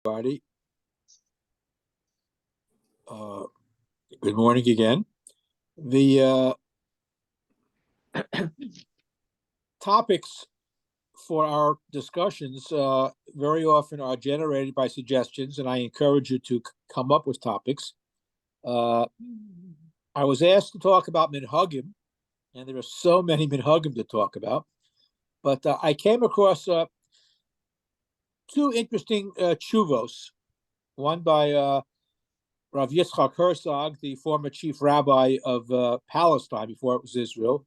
Everybody. Good morning again. The topics for our discussions very often are generated by suggestions, and I encourage you to come up with topics. I was asked to talk about minhagim, and there are so many minhagim to talk about, but I came across two interesting tshuvos, one by Rav Yitzchak Herzog, the former chief rabbi of Palestine before it was Israel,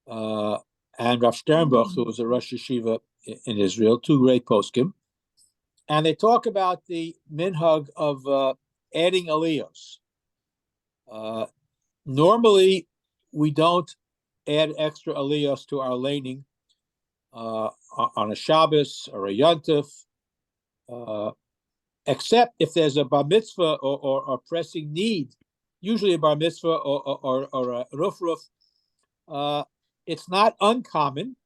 and Rav Sternbuch, who was a Rosh Yeshiva in Israel, two great poskim. And they talk about the minhag of adding aliyos. Normally, we don't add extra aliyos to our laning on a Shabbos or a Yontif, except if there's a bar mitzvah or pressing need, usually a bar mitzvah or a ruf. It's not uncommon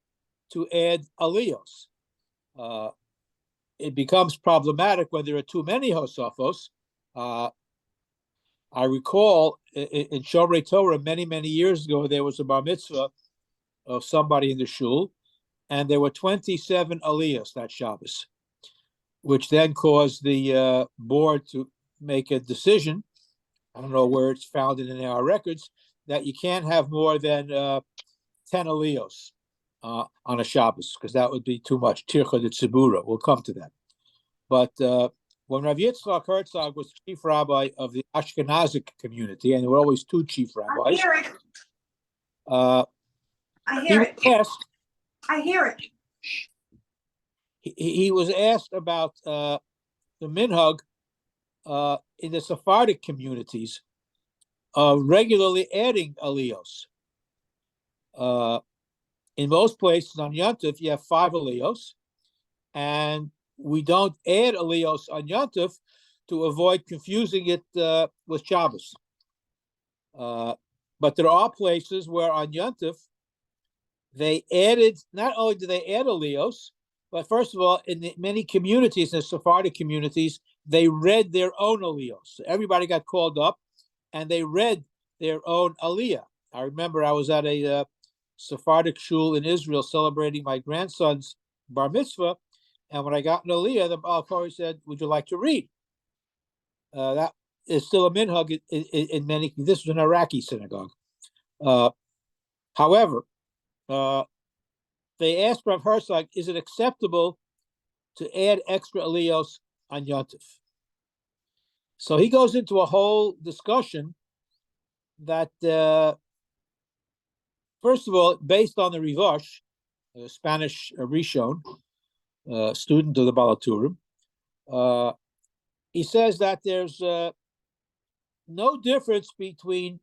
to add aliyos. It becomes problematic when there are too many hosafos. I recall in Shomrei Torah many years ago, there was a bar mitzvah of somebody in the shul, and there were 27 aliyos that Shabbos, which then caused the board to make a decision. I don't know where it's found in our records, that you can't have more than 10 aliyos on a Shabbos, because that would be too much. Tircha de Tzibura. We'll come to that. But when Rav Yitzchak Herzog was chief rabbi of the Ashkenazic community, and there were always two chief rabbis, I hear it. I hear it. He was asked about the minhag in the Sephardic communities of regularly adding aliyos. In most places on Yontif, you have 5 aliyos, and we don't add aliyos on Yontif to avoid confusing it with Shabbos. But there are places where on Yontif, they added, not only do they add aliyos, but first of all, in many communities, in the Sephardic communities, they read their own aliyos. So everybody got called up, and they read their own aliyah. I remember I was at a Sephardic shul in Israel celebrating my grandson's bar mitzvah, and when I got an aliyah, the Baal Kori said, "Would you like to read?" That is still a minhag in many. This was an Iraqi synagogue. However, they asked Rav Herzog, "Is it acceptable to add extra aliyos on Yontif?" So he goes into a whole discussion that, first of all, based on the Rivosh, a Spanish Rishon, student of the Balaturim, he says that there's no difference between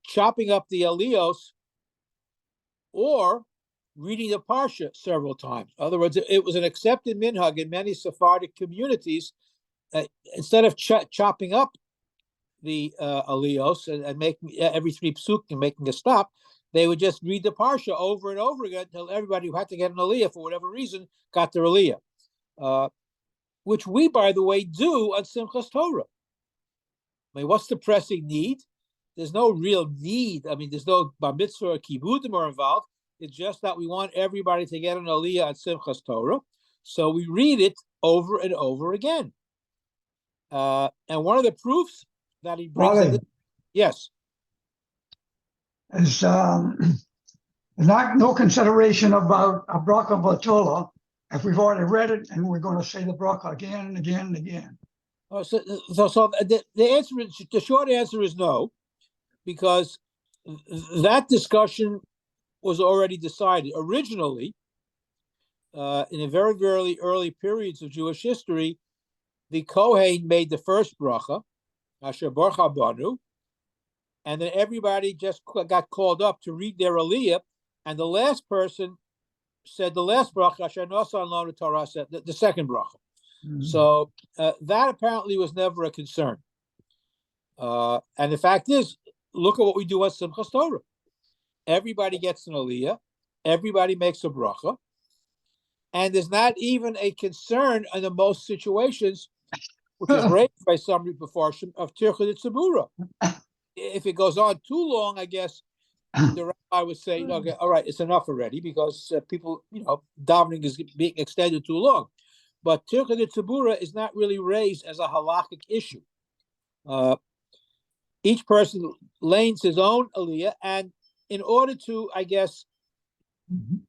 chopping up the aliyos or reading the parsha several times. In other words, it was an accepted minhag in many Sephardic communities. Instead of chopping up the aliyos and making every 3 psukim making a stop, they would just read the parsha over and over again until everybody who had to get an aliyah for whatever reason got their aliyah, which we, by the way, do on Simchas Torah. I mean, what's the pressing need? There's no real need. I mean, there's no bar mitzvah or kibudim are involved. It's just that we want everybody to get an aliyah on Simchas Torah, so we read it over and over again. And one of the proofs that he brings in, yes, is not no consideration about a bracha b'tola if we've already read it and we're going to say the bracha again and again and again. So the answer is, the short answer is no, because that discussion was already decided originally. In the very early periods of Jewish history, the Kohen made the first bracha, Asher Baruch Banu, and then everybody just got called up to read their aliyah, and the last person said the last bracha, Asher Nosan Lo Torah, said the second bracha. Mm-hmm. So that apparently was never a concern. And the fact is, look at what we do at Simchas Torah. Everybody gets an aliyah, everybody makes a bracha, And there's not even a concern in the most situations, which is raised by some Mefarshim, of Tirchut Tzibura. If it goes on too long, I guess the rabbi would say, okay, all right, it's enough already, because people, davening is being extended too long. But Tirchut Tzibura is not really raised as a halakhic issue. Each person lanes his own aliyah, and in order to, I guess,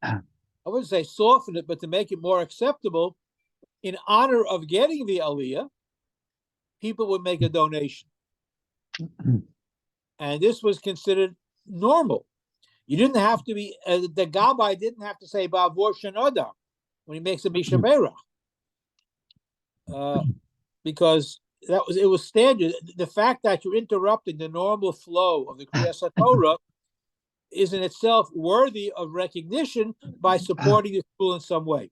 I wouldn't say soften it, but to make it more acceptable, in honor of getting the aliyah, people would make a donation. And this was considered normal. You didn't have to be, the Gabbai didn't have to say Ba'avor Shenodar when he makes a Mishaberach. Because it was standard. The fact that you're interrupting the normal flow of the Kriyas HaTorah is in itself worthy of recognition by supporting the school in some way.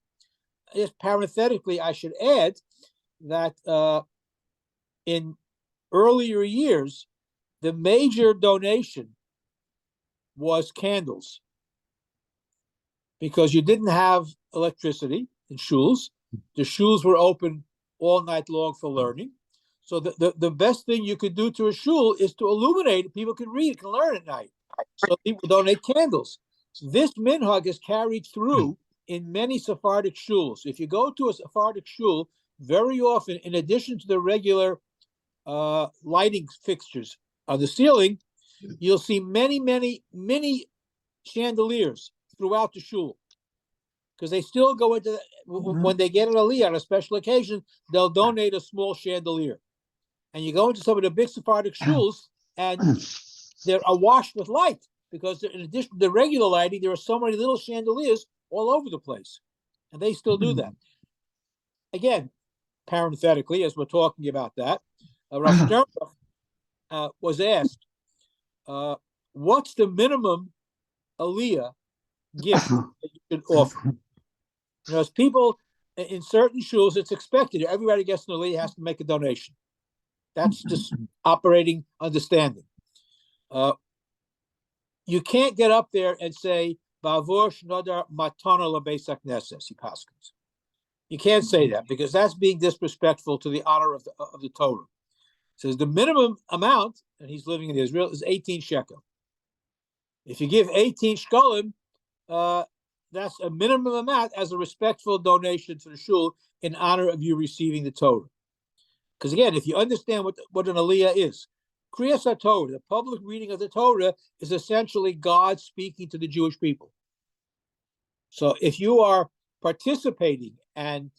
Just parenthetically, I should add that in earlier years, the major donation was candles, because you didn't have electricity in shuls. The shuls were open all night long for learning. So the best thing you could do to a shul is to illuminate it. People can read, can learn at night. So people donate candles. This minhag is carried through in many Sephardic shuls. If you go to a Sephardic shul, very often, in addition to the regular lighting fixtures on the ceiling, you'll see many, many, many chandeliers throughout the shul, because they still go into when they get an aliyah on a special occasion, they'll donate a small chandelier. And you go into some of the big Sephardic shuls, and they're awash with light, because in addition to the regular lighting, there are so many little chandeliers all over the place, and they still do that. Again, parenthetically, as we're talking about that, Rav Stern was asked, what's the minimum aliyah gift that you should offer? As people in certain shuls, it's expected. Everybody gets an aliyah, has to make a donation. That's just operating understanding. You can't get up there and say, Ba'avor Shnodar Matana LaBeis HaKnesses, he paskins. You can't say that, because that's being disrespectful to the honor of the Torah. It says the minimum amount, and he's living in Israel, is 18 shekel. If you give 18 shkolim, that's a minimum amount as a respectful donation to the shul in honor of you receiving the Torah. Because again, if you understand what an aliyah is, Kriyas HaTorah, the public reading of the Torah, is essentially God speaking to the Jewish people. So if you are participating and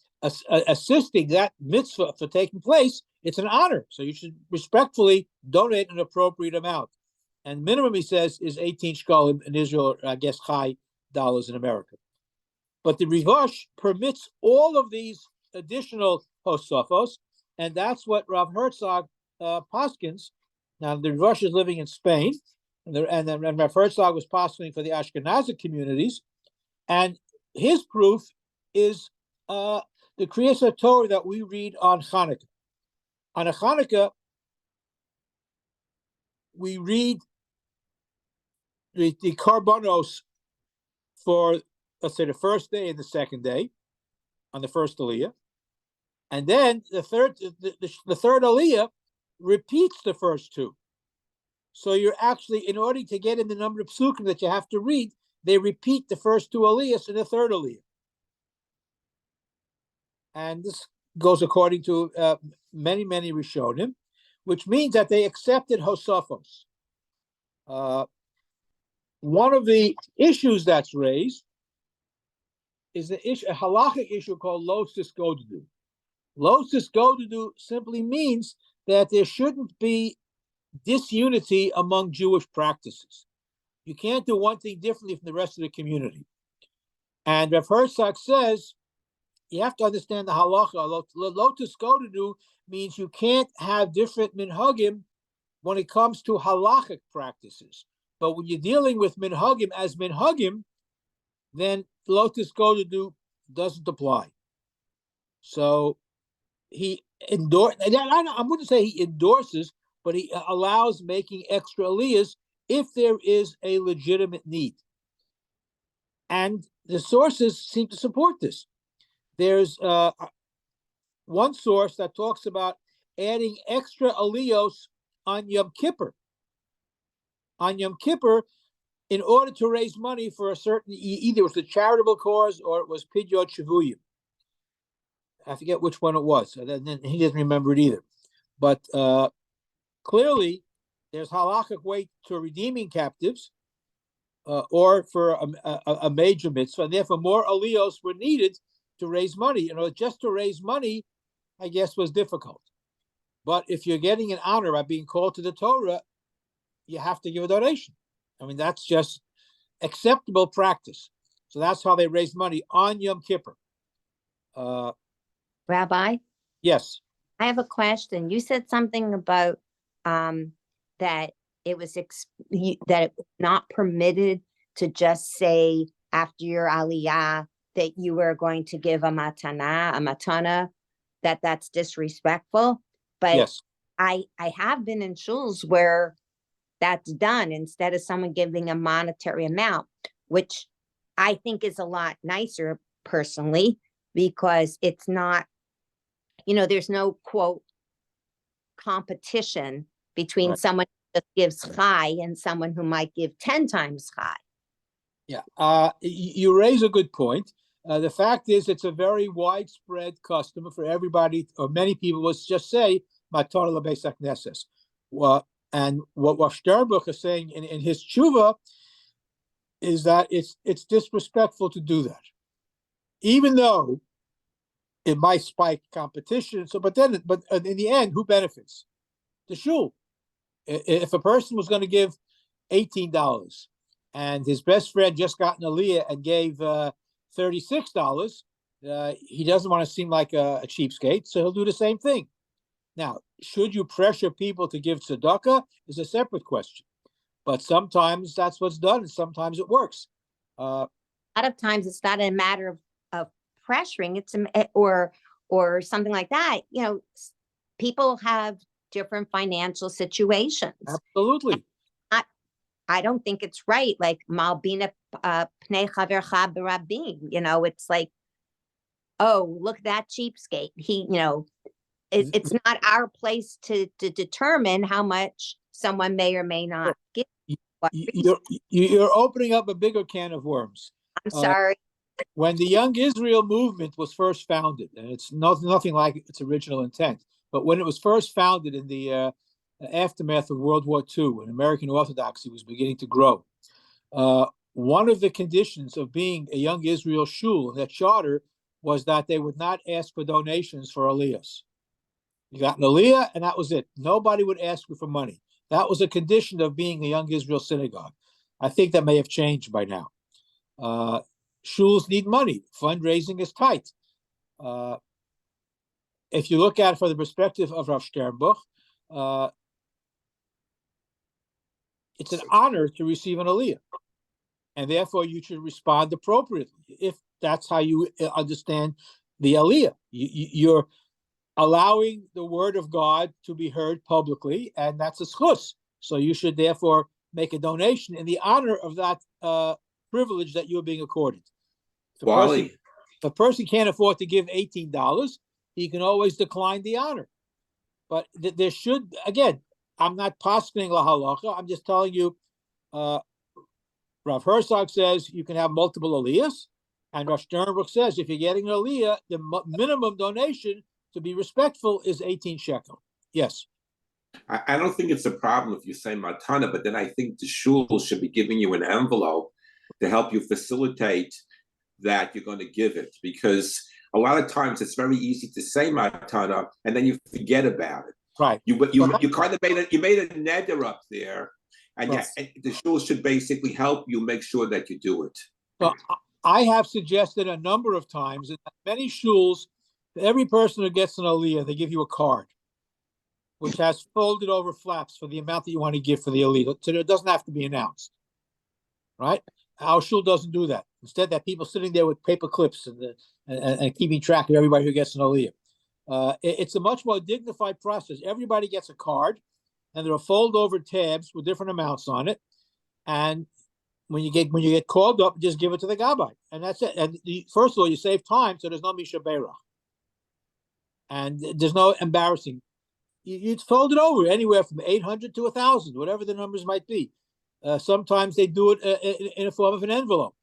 assisting that mitzvah for taking place, it's an honor. So you should respectfully donate an appropriate amount. And minimum, he says, is 18 shkolim in Israel, or I guess high dollars in America. But the Rivash permits all of these additional hosafos, and that's what Rav Herzog paskins. Now, the Rivash is living in Spain, and Rav Herzog was paskening for the Ashkenazi communities, and his proof is the Kriyas HaTorah that we read on Hanukkah. On a Hanukkah, we read the karbanos for, let's say, the first day and the second day on the first aliyah, and then the third aliyah repeats the first two. So you're actually, in order to get in the number of psukim that you have to read, they repeat the first two aliyahs in the third aliyah. And this goes according to many, many Rishonim, which means that they accepted Hosafos. One of the issues that's raised is a halachic issue called Lo Sisgodudu. Lo Sisgodudu simply means that there shouldn't be disunity among Jewish practices. You can't do one thing differently from the rest of the community. And Rav Herzog says, you have to understand the halacha. Lo Sisgodudu means you can't have different minhagim when it comes to halachic practices. But when you're dealing with minhagim as minhagim, then Lo Sisgodudu doesn't apply. So he I wouldn't say he endorses, but he allows making extra aliyahs if there is a legitimate need. And the sources seem to support this. there's one source that talks about adding extra aliyos on Yom Kippur. On Yom Kippur, in order to raise money for a certain, either it was a charitable cause or it was Pidyon Shavuyim. I forget which one it was. And then he doesn't remember it either. But clearly, there's halachic weight to redeeming captives or for a major mitzvah. And therefore, more aliyos were needed to raise money. Just to raise money, I guess, was difficult. But if you're getting an honor by being called to the Torah, you have to give a donation. I mean, that's just acceptable practice. So that's how they raise money on Yom Kippur. Rabbi? Yes. I have a question. You said something about that it was that it was not permitted to just say after your aliyah that you were going to give a matana, that's disrespectful. But yes. I have been in shuls where that's done instead of someone giving a monetary amount, which I think is a lot nicer personally, because it's not, there's no quote competition between someone who just gives chai and someone who might give 10 times chai. Yeah, you raise a good point. The fact is, it's a very widespread custom for everybody, or many people, let's just say, Matar L'Beis HaKnesses. And what Sternbuch is saying in his tshuva is that it's disrespectful to do that, even though it might spike competition. But in the end, who benefits? The shul. If a person was going to give $18 and his best friend just got an aliyah and gave $36, he doesn't want to seem like a cheapskate, so he'll do the same thing. Now, should you pressure people to give tzedakah is a separate question. But sometimes that's what's done, and sometimes it works. A lot of times it's not a matter of pressuring, it's or something like that. People have different financial situations. Absolutely. I don't think it's right. Like malbina pnei chavercha b'rabim. It's like, oh, look at that cheapskate. It's not our place to determine how much someone may or may not give. You're opening up a bigger can of worms. I'm sorry. When the Young Israel movement was first founded, and it's nothing like its original intent, but when it was first founded in the aftermath of World War II, when American Orthodoxy was beginning to grow, one of the conditions of being a Young Israel shul, that charter, was that they would not ask for donations for aliyahs. You got an aliyah, and that was it. Nobody would ask you for money. That was a condition of being a Young Israel synagogue. I think that may have changed by now. Shuls need money. Fundraising is tight. If you look at it from the perspective of Rav Sternbuch, it's an honor to receive an aliyah, and therefore you should respond appropriately if that's how you understand the aliyah. You're allowing the word of God to be heard publicly, and that's a schus. So you should therefore make a donation in the honor of that privilege that you're being accorded. If a person can't afford to give $18, he can always decline the honor. But there should, again, I'm not posting la halacha. I'm just telling you, Rav Herzog says you can have multiple aliyahs, and Rav Sternbuch says if you're getting an aliyah, the minimum donation to be respectful is 18 shekel. Yes. I don't think it's a problem if you say matana, but then I think the shul should be giving you an envelope to help you facilitate that you're going to give it, because a lot of times it's very easy to say matana and then you forget about it. Right. You kind of made a neder up there, and the shul should basically help you make sure that you do it. Well, I have suggested a number of times in many shuls, every person who gets an aliyah, they give you a card, which has folded over flaps for the amount that you want to give for the aliyah. So it doesn't have to be announced, right? Our shul doesn't do that. Instead, that people sitting there with paper clips and keeping track of everybody who gets an aliyah. It's a much more dignified process. Everybody gets a card, and there are fold over tabs with different amounts on it. And when you get called up, just give it to the gabbai, and that's it. And first of all, you save time, so there's no misha berach, and there's no embarrassing. You fold it over anywhere from 800 to 1,000, whatever the numbers might be. Sometimes they do it in a form of an envelope.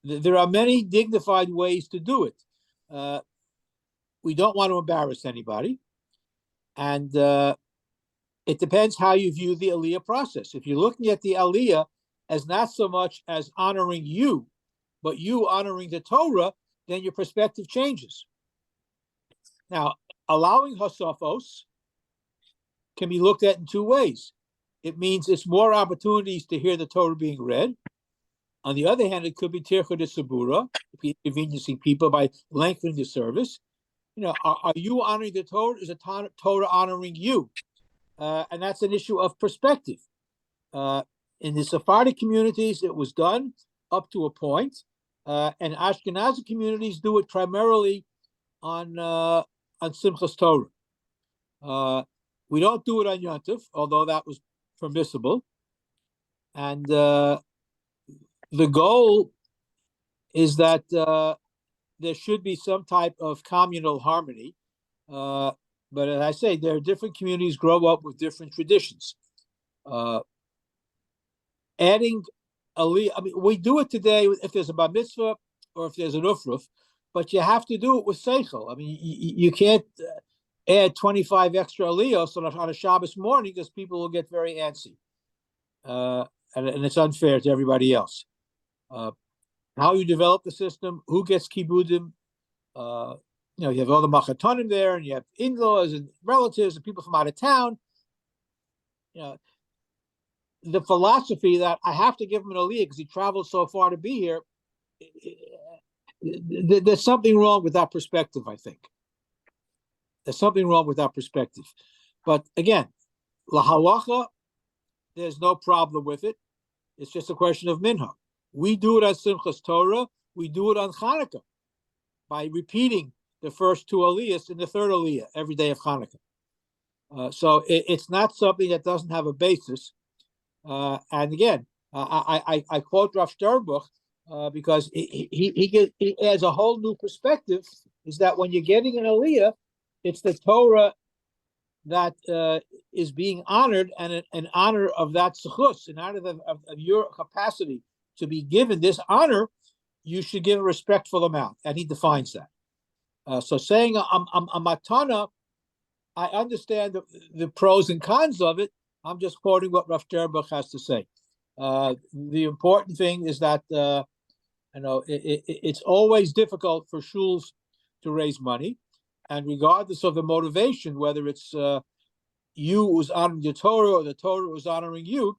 There are many dignified ways to do it. We don't want to embarrass anybody, and it depends how you view the aliyah process. If you're looking at the aliyah as not so much as honoring you, but you honoring the Torah, then your perspective changes. Now, allowing hosafos can be looked at in two ways. It means it's more opportunities to hear the Torah being read. On the other hand, it could be tircha de sabura, inconveniencing people by lengthening the service. Are you honoring the Torah? Is the Torah honoring you? And that's an issue of perspective. In the Sephardic communities, it was done up to a point, and Ashkenazi communities do it primarily on Simchas Torah. We don't do it on Yontif, although that was permissible. And the goal is that there should be some type of communal harmony. But as I say, there are different communities grow up with different traditions. Adding aliyah, I mean, we do it today if there's a bar mitzvah or if there's an ufruf, but you have to do it with seichel. I mean, you can't add 25 extra aliyos on a Shabbos morning because people will get very antsy. And it's unfair to everybody else. How you develop the system, who gets kibudim, you have all the machatonim there, and you have in-laws and relatives and people from out of town. The philosophy that I have to give him an aliyah because he traveled so far to be here, there's something wrong with that perspective, I think. There's something wrong with that perspective. But again, la halacha, there's no problem with it. It's just a question of minhag. We do it on Simchas Torah. We do it on Hanukkah by repeating the first two aliyahs in the third aliyah every day of Hanukkah. So it's not something that doesn't have a basis. And again, I quote Rav Sternbuch because he adds a whole new perspective, is that when you're getting an aliyah, it's the Torah that is being honored, and an honor of that zechus, in honor of your capacity to be given this honor, you should give a respectful amount, and he defines that. So saying I'm a matana, I understand the pros and cons of it. I'm just quoting what Rav Sternbuch has to say. The important thing is that it's always difficult for shuls to raise money, and regardless of the motivation, whether it's you who's honoring the Torah or the Torah who's honoring you,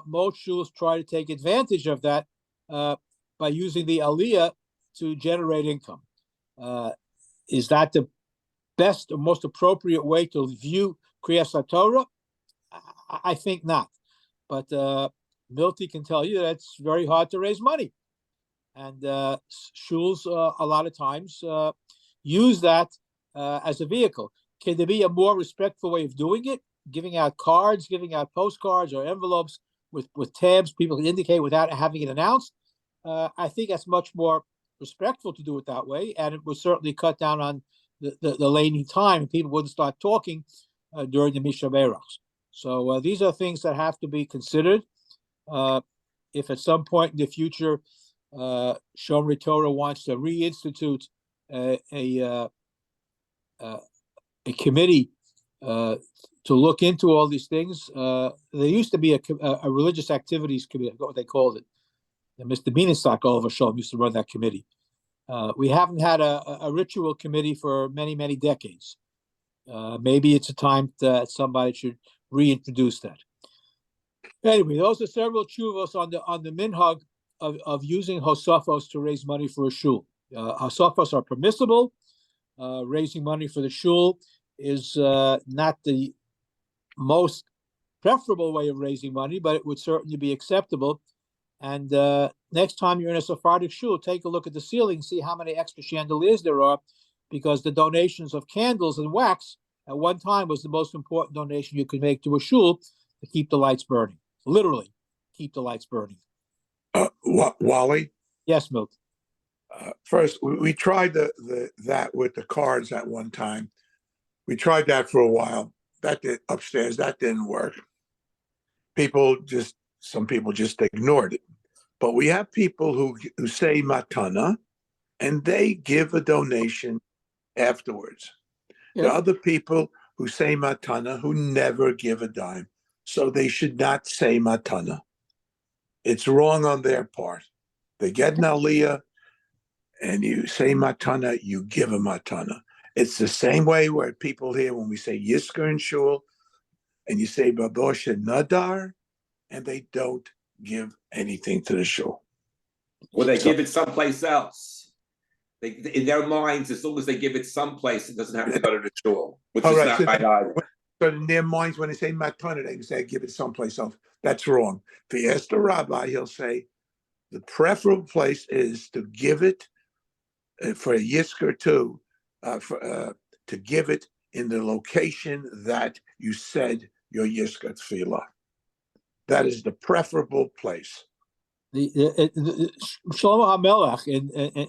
most shuls try to take advantage of that by using the aliyah to generate income. Is that the best or most appropriate way to view Kriyas HaTorah? I think not. But Milty can tell you that it's very hard to raise money. And shuls a lot of times use that as a vehicle. Can there be a more respectful way of doing it? Giving out cards, giving out postcards or envelopes with tabs people can indicate without having it announced? I think that's much more respectful to do it that way, and it would certainly cut down on the laning time, and people wouldn't start talking during the Misha Berachs. So these are things that have to be considered. If at some point in the future Shomrei Torah wants to reinstitute a committee to look into all these things, there used to be a religious activities committee, I forgot what they called it. Mr. Bienenstock, Oliver Shalom, used to run that committee. We haven't had a ritual committee for many, many decades. Maybe it's a time that somebody should reintroduce that. Anyway, those are several tshuvos on the minhag of using hosafos to raise money for a shul. Hosafos are permissible. Raising money for the shul is not the most preferable way of raising money, but it would certainly be acceptable. And next time you're in a Sephardic shul, take a look at the ceiling, see how many extra chandeliers there are, because the donations of candles and wax at one time was the most important donation you could make to a shul to keep the lights burning, literally. keep the lights burning. Wally, Yes, Milton. first we tried that with the cards at one time. We tried that for a while. That did upstairs. That didn't work. Some people just ignored it. But we have people who say matana, and they give a donation afterwards. There are other people who say matana who never give a dime. So they should not say matana. It's wrong on their part. They get an aliyah, and you say matana, you give a matana. It's the same way where people here, when we say yisker and shul, and you say babosha nadar, and they don't give anything to the shul. Or they give it someplace else. In their minds, as long as they give it someplace, it doesn't have to go to the shul, which is not right either. But in their minds, when they say matana, they say give it someplace else. That's wrong. If you ask the rabbi, he'll say the preferable place is to give it for a yisker too, to give it in the location that you said your yisker tefillah. That is the preferable place. The Shlomo HaMelech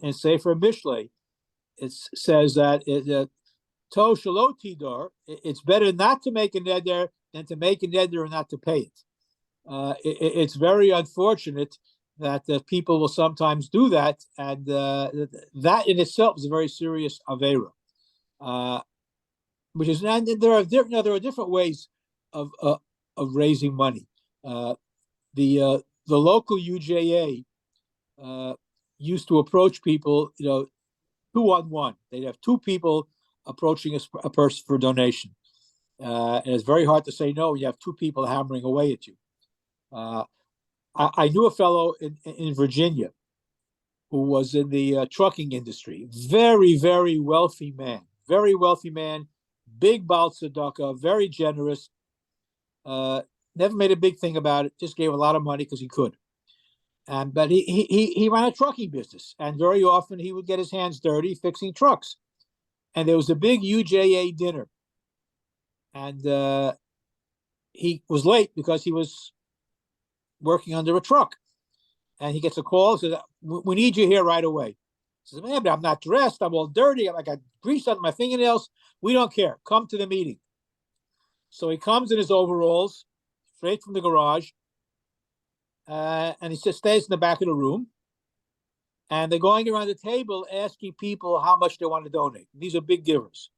in Sefer Mishlei, it says that to shelo tidor, it's better not to make a neder than to make a neder and not to pay it. It's very unfortunate that people will sometimes do that, and that in itself is a very serious avera. Which is, and there are different ways of raising money. The local UJA used to approach people, 2-on-1. They'd have two people approaching a person for donation. And it's very hard to say no when you have two people hammering away at you. I knew a fellow in Virginia who was in the trucking industry. Very, very wealthy man. Big Baal Tzedakah, very generous. Never made a big thing about it. Just gave a lot of money because he could. But he ran a trucking business, and very often he would get his hands dirty fixing trucks. And there was a big UJA dinner, and he was late because he was working under a truck. And he gets a call, says, "We need you here right away." He says, "Man, but I'm not dressed. I'm all dirty. I got grease on my fingernails. We don't care. Come to the meeting." So he comes in his overalls, straight from the garage, and he just stays in the back of the room. And they're going around the table asking people how much they want to donate. These are big givers.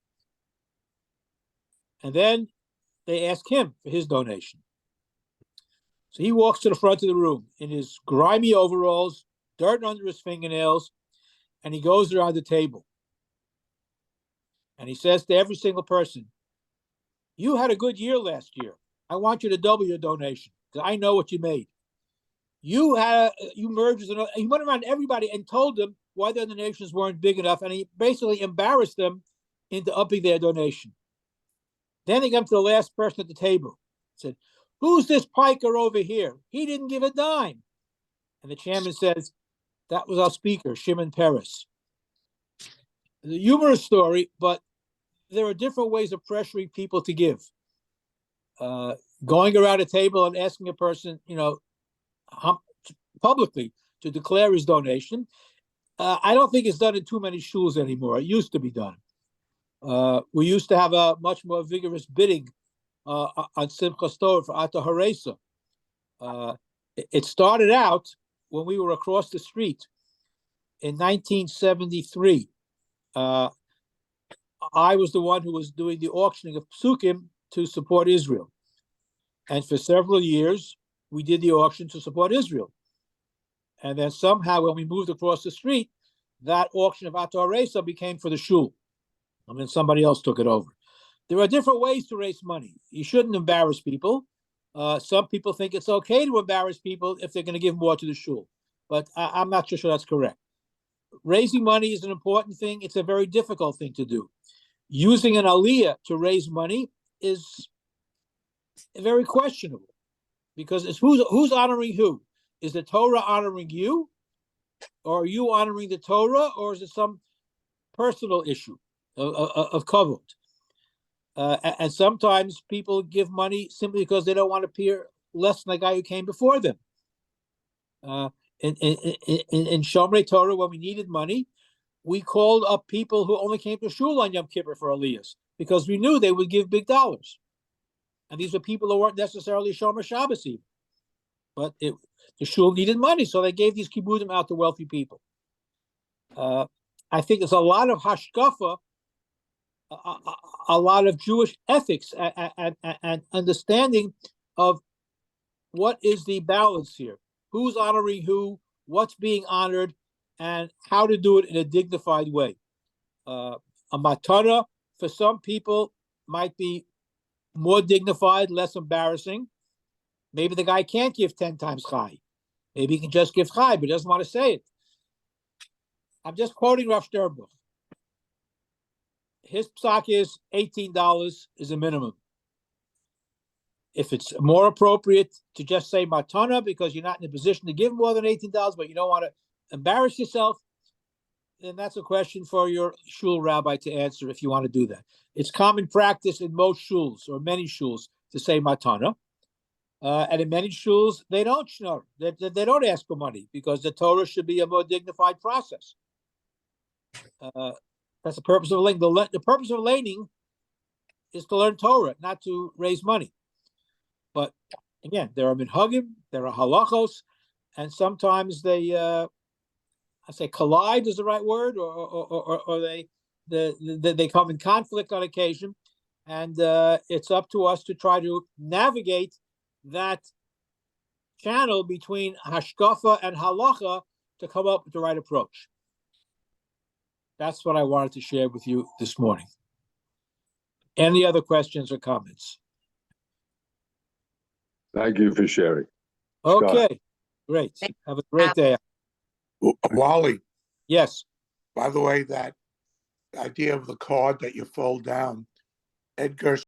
And then they ask him for his donation. So he walks to the front of the room in his grimy overalls, dirt under his fingernails, and he goes around the table. And he says to every single person, "You had a good year last year. I want you to double your donation because I know what you made. You merged." He went around everybody and told them why their donations weren't big enough, and he basically embarrassed them into upping their donation. Then he came to the last person at the table. Said, "Who's this piker over here? He didn't give a dime." And the chairman says, "That was our speaker, Shimon Peres." It's a humorous story, but there are different ways of pressuring people to give. Going around a table and asking a person, publicly to declare his donation. I don't think it's done in too many shuls anymore. It used to be done. We used to have a much more vigorous bidding on Simchas Torah for Ata Haresa. It started out when we were across the street in 1973. I was the one who was doing the auctioning of psukim to support Israel. And for several years, we did the auction to support Israel. And then somehow when we moved across the street, that auction of Ata Haresa became for the shul. And then somebody else took it over. There are different ways to raise money. You shouldn't embarrass people. Some people think it's okay to embarrass people if they're going to give more to the shul. But I'm not sure that's correct. Raising money is an important thing. It's a very difficult thing to do. Using an aliyah to raise money is very questionable because it's who's honoring who? Is the Torah honoring you? Or are you honoring the Torah? Or is it some personal issue of kavod? And sometimes people give money simply because they don't want to appear less than the guy who came before them. In Shomrei Torah, when we needed money, we called up people who only came to shul on Yom Kippur for aliyahs because we knew they would give big dollars. And these were people who weren't necessarily Shomer Shabbos even. But the shul needed money, so they gave these kibbudim out to wealthy people. I think there's a lot of hashkafa, a lot of Jewish ethics and understanding of what is the balance here, who's honoring who, what's being honored, and how to do it in a dignified way. A matana for some people might be more dignified, less embarrassing. Maybe the guy can't give 10 times chai. Maybe he can just give chai, but he doesn't want to say it. I'm just quoting Rav Sternbuch. His psak is $18 is a minimum. If it's more appropriate to just say matana because you're not in a position to give more than $18, but you don't want to embarrass yourself, then that's a question for your shul rabbi to answer if you want to do that. It's common practice in most shuls or many shuls to say matana. And in many shuls, they don't shnur. They don't ask for money because the Torah should be a more dignified process. That's the purpose of learning. The purpose of learning is to learn Torah, not to raise money. But again, there are minhagim, there are halachos, and sometimes they, I say collide is the right word, or they come in conflict on occasion, and it's up to us to try to navigate that channel between hashkafa and halacha to come up with the right approach. That's what I wanted to share with you this morning. Any other questions or comments? Thank you for sharing. Okay, Scott. great. Have a great day. Wally, Yes. by the way, that idea of the card that you fold down, Edgar